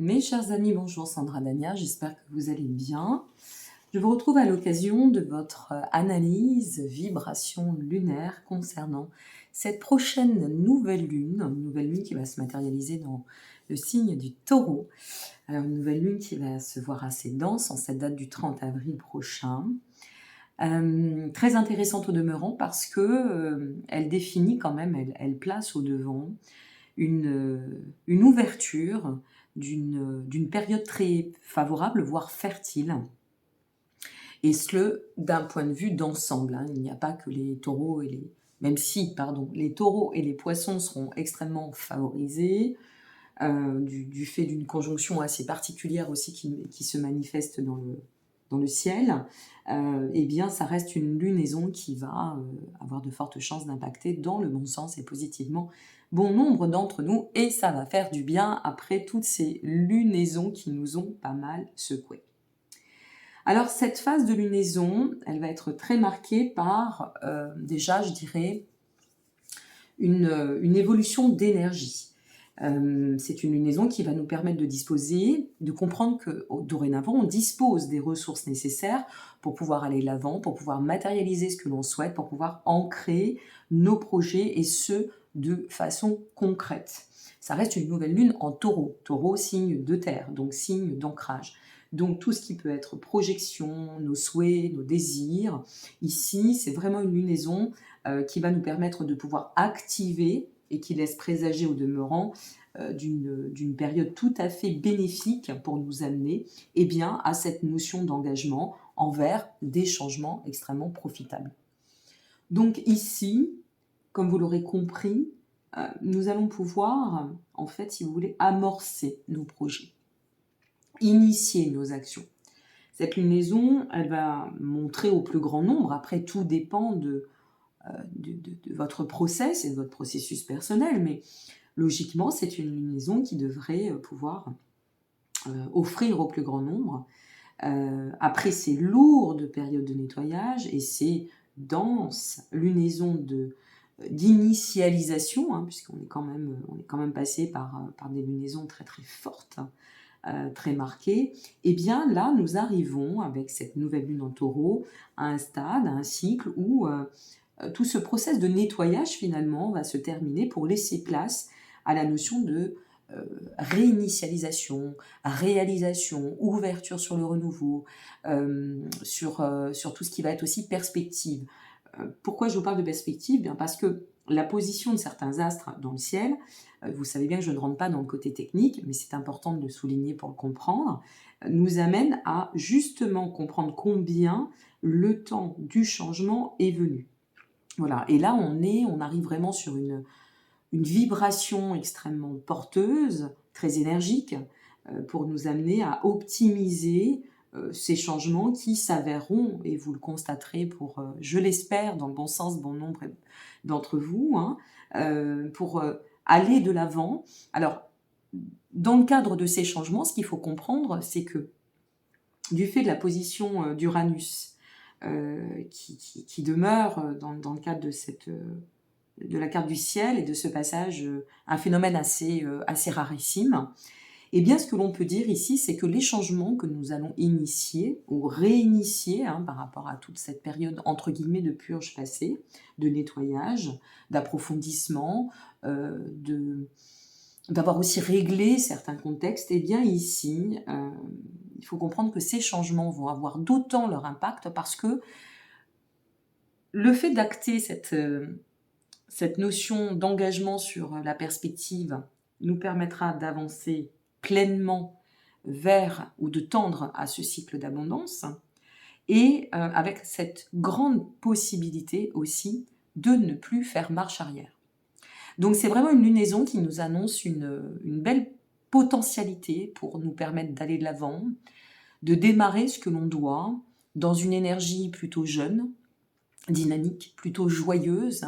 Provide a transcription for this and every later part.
Mes chers amis, bonjour Sandra Dania, j'espère que vous allez bien. Je vous retrouve à l'occasion de votre analyse vibration lunaire concernant cette prochaine nouvelle lune, une nouvelle lune qui va se matérialiser dans le signe du Taureau. Alors une nouvelle lune qui va se voir assez dense en cette date du 30 avril prochain. Très intéressante au demeurant parce que elle définit quand même, elle place au devant une ouverture d'une période très favorable, voire fertile, et ce, d'un point de vue d'ensemble. Il n'y a pas que les taureaux et les... Même si, pardon, les taureaux et les poissons seront extrêmement favorisés, du fait d'une conjonction assez particulière aussi qui se manifeste dans le ciel, eh bien ça reste une lunaison qui va avoir de fortes chances d'impacter dans le bon sens et positivement bon nombre d'entre nous, et ça va faire du bien après toutes ces lunaisons qui nous ont pas mal secoués. Alors cette phase de lunaison, elle va être très marquée par, déjà je dirais, une évolution d'énergie. C'est une lunaison qui va nous permettre de disposer, de comprendre que dorénavant, on dispose des ressources nécessaires pour pouvoir aller de l'avant, pour pouvoir matérialiser ce que l'on souhaite, pour pouvoir ancrer nos projets, et ce, de façon concrète. Ça reste une nouvelle lune en Taureau. Taureau, signe de terre, donc signe d'ancrage. Donc tout ce qui peut être projection, nos souhaits, nos désirs. Ici, c'est vraiment une lunaison qui va nous permettre de pouvoir activer et qui laisse présager au demeurant d'une période tout à fait bénéfique pour nous amener à cette notion d'engagement envers des changements extrêmement profitables. Donc ici, comme vous l'aurez compris, nous allons pouvoir, en fait, si vous voulez, amorcer nos projets, initier nos actions. Cette lunaison, elle va montrer au plus grand nombre, après tout dépend de votre process et de votre processus personnel, mais logiquement, c'est une lunaison qui devrait pouvoir offrir au plus grand nombre, après ces lourdes périodes de nettoyage et ces denses lunaisons d'initialisation, puisqu'on est quand même passé par des lunaisons très très fortes, très marquées. Et bien là, nous arrivons avec cette nouvelle lune en Taureau à un stade, à un cycle où tout ce process de nettoyage finalement va se terminer pour laisser place à la notion de réinitialisation, réalisation, ouverture sur le renouveau, sur tout ce qui va être aussi perspective. Pourquoi je vous parle de perspective ? Bien parce que la position de certains astres dans le ciel, vous savez bien que je ne rentre pas dans le côté technique, mais c'est important de le souligner pour le comprendre, nous amène à justement comprendre combien le temps du changement est venu. Voilà, et là on arrive vraiment sur une vibration extrêmement porteuse, très énergique, pour nous amener à optimiser ces changements qui s'avéreront, et vous le constaterez pour, je l'espère, dans le bon sens, bon nombre d'entre vous, pour aller de l'avant. Alors, dans le cadre de ces changements, ce qu'il faut comprendre, c'est que du fait de la position d'Uranus, qui demeure dans le cadre de la carte du ciel et de ce passage, un phénomène assez rarissime, et bien ce que l'on peut dire ici, c'est que les changements que nous allons initier ou réinitier par rapport à toute cette période entre guillemets de purge passée, de nettoyage, d'approfondissement, d'avoir aussi réglé certains contextes, et bien ici, il faut comprendre que ces changements vont avoir d'autant leur impact parce que le fait d'acter cette notion d'engagement sur la perspective nous permettra d'avancer pleinement vers ou de tendre à ce cycle d'abondance, et avec cette grande possibilité aussi de ne plus faire marche arrière. Donc c'est vraiment une lunaison qui nous annonce une belle potentialité pour nous permettre d'aller de l'avant, de démarrer ce que l'on doit dans une énergie plutôt jeune, dynamique, plutôt joyeuse.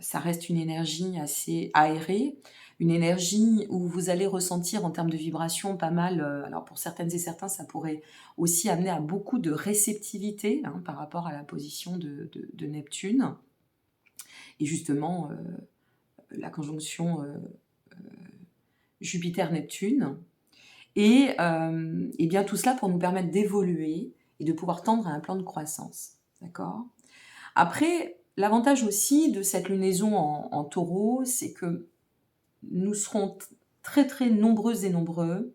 Ça reste une énergie assez aérée, une énergie où vous allez ressentir en termes de vibration pas mal, alors pour certaines et certains, ça pourrait aussi amener à beaucoup de réceptivité par rapport à la position de Neptune. Et justement, la conjonction Jupiter-Neptune Et bien tout cela pour nous permettre d'évoluer et de pouvoir tendre à un plan de croissance. D'accord? Après, l'avantage aussi de cette lunaison en taureau, c'est que nous serons très très nombreuses et nombreux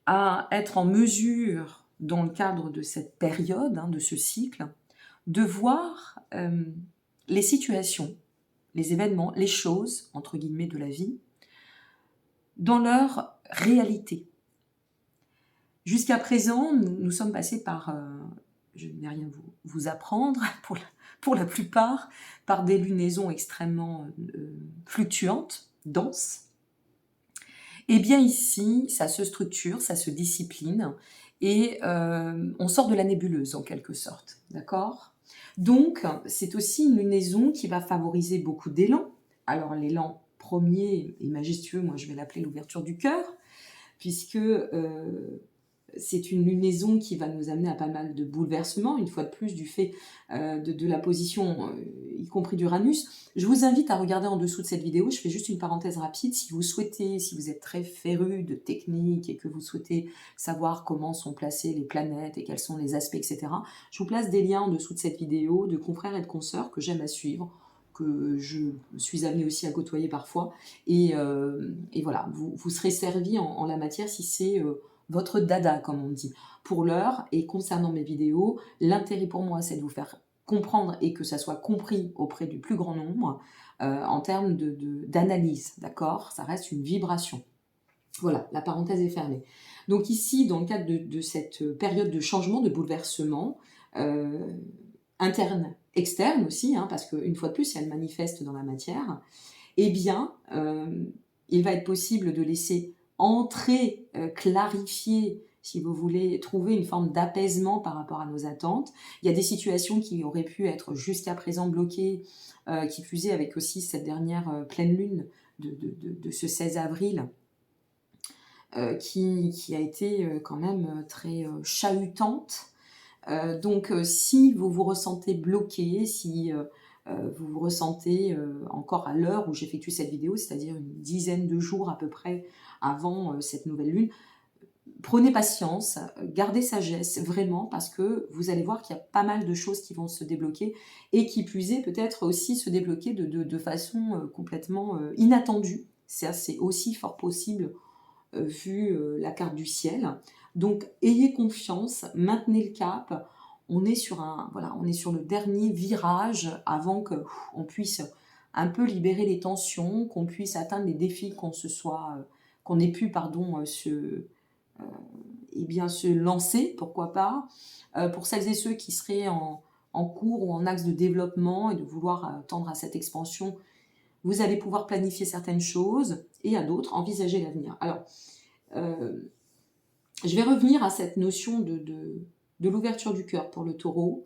à être en mesure, dans le cadre de cette période, de ce cycle, de voir les situations, les événements, les choses, entre guillemets, de la vie, dans leur réalité. Jusqu'à présent, nous sommes passés par, je n'ai rien vous apprendre, pour la plupart, par des lunaisons extrêmement fluctuantes, denses. Et bien ici, ça se structure, ça se discipline, et on sort de la nébuleuse en quelque sorte, d'accord? Donc, c'est aussi une lunaison qui va favoriser beaucoup d'élan. Alors l'élan premier et majestueux, moi je vais l'appeler l'ouverture du cœur, puisque c'est une lunaison qui va nous amener à pas mal de bouleversements, une fois de plus, du fait de la position, y compris d'Uranus. Je vous invite à regarder en dessous de cette vidéo, je fais juste une parenthèse rapide. Si vous souhaitez, si vous êtes très féru de technique et que vous souhaitez savoir comment sont placées les planètes et quels sont les aspects, etc., je vous place des liens en dessous de cette vidéo de confrères et de consoeurs que j'aime à suivre, que je suis amenée aussi à côtoyer parfois. Et voilà, vous serez servi en la matière si c'est votre dada, comme on dit. Pour l'heure, et concernant mes vidéos, l'intérêt pour moi, c'est de vous faire comprendre et que ça soit compris auprès du plus grand nombre en termes d'analyse, d'accord? Ça reste une vibration. Voilà, la parenthèse est fermée. Donc ici, dans le cadre de cette période de changement, de bouleversement, interne, externe aussi, parce qu'une fois de plus, elle manifeste dans la matière, eh bien, il va être possible de laisser entrer, clarifier, si vous voulez, trouver une forme d'apaisement par rapport à nos attentes. Il y a des situations qui auraient pu être jusqu'à présent bloquées, qui plus est avec aussi cette dernière pleine lune de ce 16 avril, qui a été quand même très chahutante. Donc si vous vous ressentez bloqué, si vous vous ressentez encore à l'heure où j'effectue cette vidéo, c'est-à-dire une dizaine de jours à peu près avant cette nouvelle lune, prenez patience, gardez sagesse, vraiment, parce que vous allez voir qu'il y a pas mal de choses qui vont se débloquer et qui plus est peut-être aussi se débloquer de façon complètement inattendue. C'est aussi fort possible vu la carte du ciel. Donc ayez confiance, maintenez le cap. On est sur on est sur le dernier virage avant que on puisse un peu libérer les tensions, qu'on puisse atteindre les défis qu'on ait pu se lancer, pourquoi pas. Pour celles et ceux qui seraient en cours ou en axe de développement et de vouloir tendre à cette expansion, vous allez pouvoir planifier certaines choses et à d'autres envisager l'avenir. Alors, je vais revenir à cette notion de l'ouverture du cœur pour le taureau.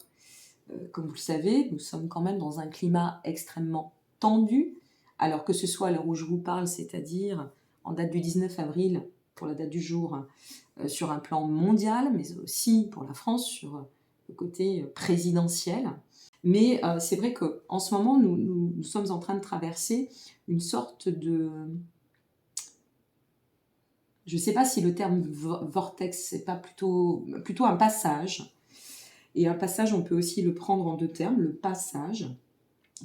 Comme vous le savez, nous sommes quand même dans un climat extrêmement tendu, alors que ce soit à l'heure où je vous parle, c'est-à-dire en date du 19 avril, pour la date du jour, sur un plan mondial, mais aussi pour la France, sur le côté présidentiel. Mais c'est vrai qu'en ce moment, nous sommes en train de traverser une sorte de... Je ne sais pas si le terme vortex, c'est pas plutôt un passage. Et un passage, on peut aussi le prendre en deux termes, le passage,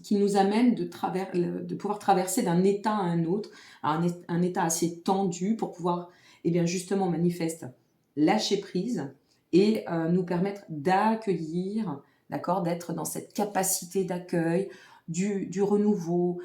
qui nous amène de pouvoir traverser d'un état à un autre, à un état assez tendu pour pouvoir, justement, manifeste, lâcher prise et nous permettre d'accueillir, d'accord, d'être dans cette capacité d'accueil, du renouveau,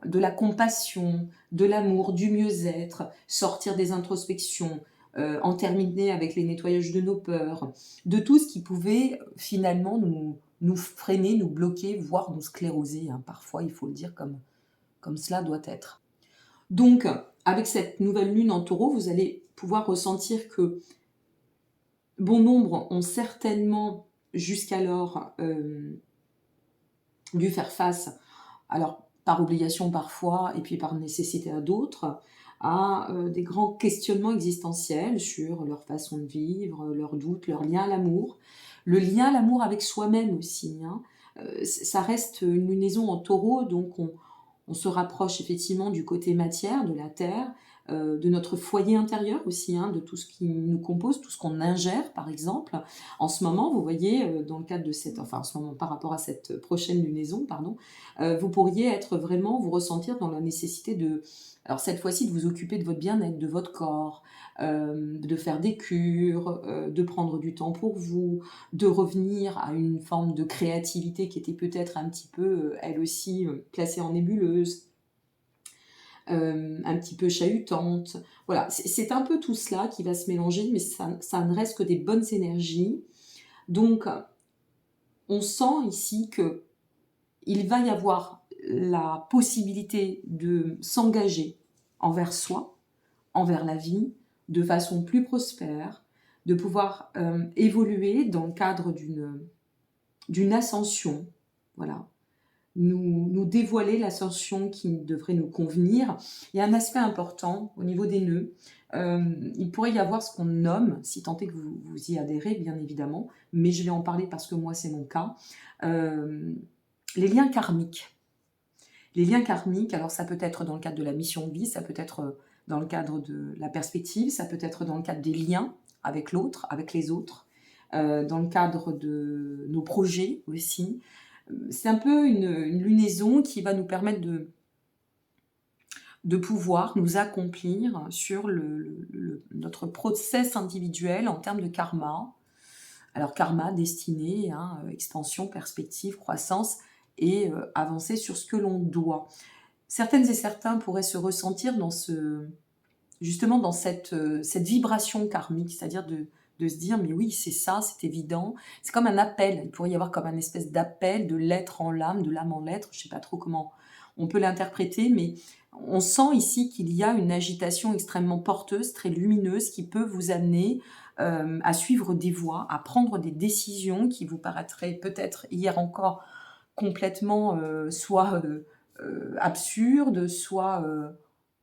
de la compassion, de l'amour, du mieux-être, sortir des introspections, en terminer avec les nettoyages de nos peurs, de tout ce qui pouvait finalement nous freiner, nous bloquer, voire nous scléroser. Parfois, il faut le dire comme cela doit être. Donc, avec cette nouvelle lune en taureau, vous allez pouvoir ressentir que bon nombre ont certainement jusqu'alors dû faire face, alors par obligation parfois, et puis par nécessité à d'autres, à des grands questionnements existentiels sur leur façon de vivre, leurs doutes, leur lien à l'amour, le lien à l'amour avec soi-même aussi. Ça reste une lunaison en taureau, donc on se rapproche effectivement du côté matière, de la terre, de notre foyer intérieur aussi, hein, de tout ce qui nous compose, tout ce qu'on ingère par exemple. En ce moment, vous voyez, dans le cadre de cette enfin en ce moment par rapport à cette prochaine lunaison, pardon, vous pourriez être vraiment vous ressentir dans la nécessité de alors cette fois-ci de vous occuper de votre bien-être, de votre corps, de faire des cures, de prendre du temps pour vous, de revenir à une forme de créativité qui était peut-être un petit peu, elle aussi, placée en nébuleuse, un petit peu chahutante. Voilà, c'est un peu tout cela qui va se mélanger, mais ça ne reste que des bonnes énergies. Donc, on sent ici que il va y avoir la possibilité de s'engager envers soi, envers la vie, de façon plus prospère, de pouvoir évoluer dans le cadre d'une ascension, voilà, nous dévoiler l'ascension qui devrait nous convenir. Il y a un aspect important au niveau des nœuds. Il pourrait y avoir ce qu'on nomme, si tant est que vous y adhérez, bien évidemment, mais je vais en parler parce que moi, c'est mon cas, les liens karmiques. Les liens karmiques, alors ça peut être dans le cadre de la mission de vie, ça peut être dans le cadre de la perspective, ça peut être dans le cadre des liens avec l'autre, avec les autres, dans le cadre de nos projets aussi. C'est un peu une lunaison qui va nous permettre de pouvoir nous accomplir sur notre process individuel en termes de karma. Alors karma, destinée, hein, expansion, perspective, croissance et avancer sur ce que l'on doit. Certaines et certains pourraient se ressentir justement dans cette vibration karmique, c'est-à-dire de se dire mais oui c'est ça, c'est évident, c'est comme un appel, il pourrait y avoir comme un espèce d'appel de l'être en l'âme, de l'âme en l'être, je ne sais pas trop comment on peut l'interpréter, mais on sent ici qu'il y a une agitation extrêmement porteuse, très lumineuse, qui peut vous amener à suivre des voies, à prendre des décisions qui vous paraîtraient peut-être hier encore complètement soit absurdes, soit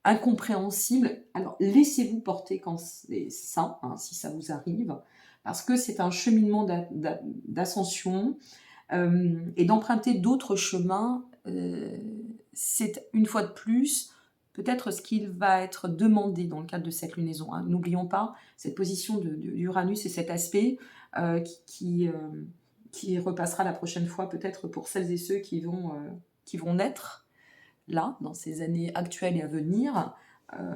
incompréhensible. Alors, laissez-vous porter quand c'est ça, hein, si ça vous arrive, parce que c'est un cheminement d'ascension et d'emprunter d'autres chemins, c'est une fois de plus peut-être ce qu'il va être demandé dans le cadre de cette lunaison. Hein. N'oublions pas cette position d'Uranus et cet aspect qui repassera la prochaine fois peut-être pour celles et ceux qui vont naître là, dans ces années actuelles et à venir.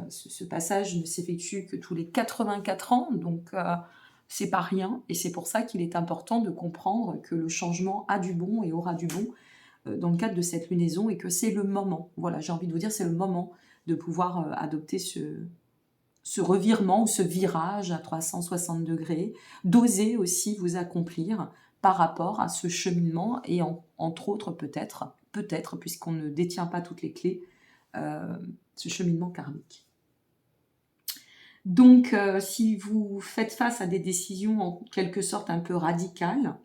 Ce passage ne s'effectue que tous les 84 ans, donc c'est pas rien, et c'est pour ça qu'il est important de comprendre que le changement a du bon et aura du bon dans le cadre de cette lunaison, et que c'est le moment, voilà, j'ai envie de vous dire, c'est le moment de pouvoir adopter ce revirement ou ce virage à 360 degrés, d'oser aussi vous accomplir par rapport à ce cheminement et entre autres peut-être, puisqu'on ne détient pas toutes les clés, ce cheminement karmique. Donc, si vous faites face à des décisions en quelque sorte un peu radicales,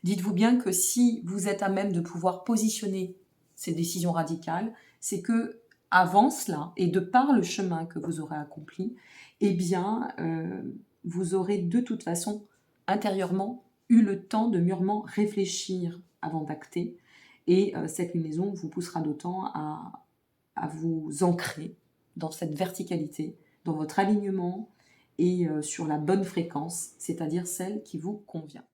dites-vous bien que si vous êtes à même de pouvoir positionner ces décisions radicales, c'est que avant cela, et de par le chemin que vous aurez accompli, eh bien, vous aurez de toute façon intérieurement eu le temps de mûrement réfléchir avant d'acter, et cette lunaison vous poussera d'autant à vous ancrer dans cette verticalité, dans votre alignement et sur la bonne fréquence, c'est-à-dire celle qui vous convient.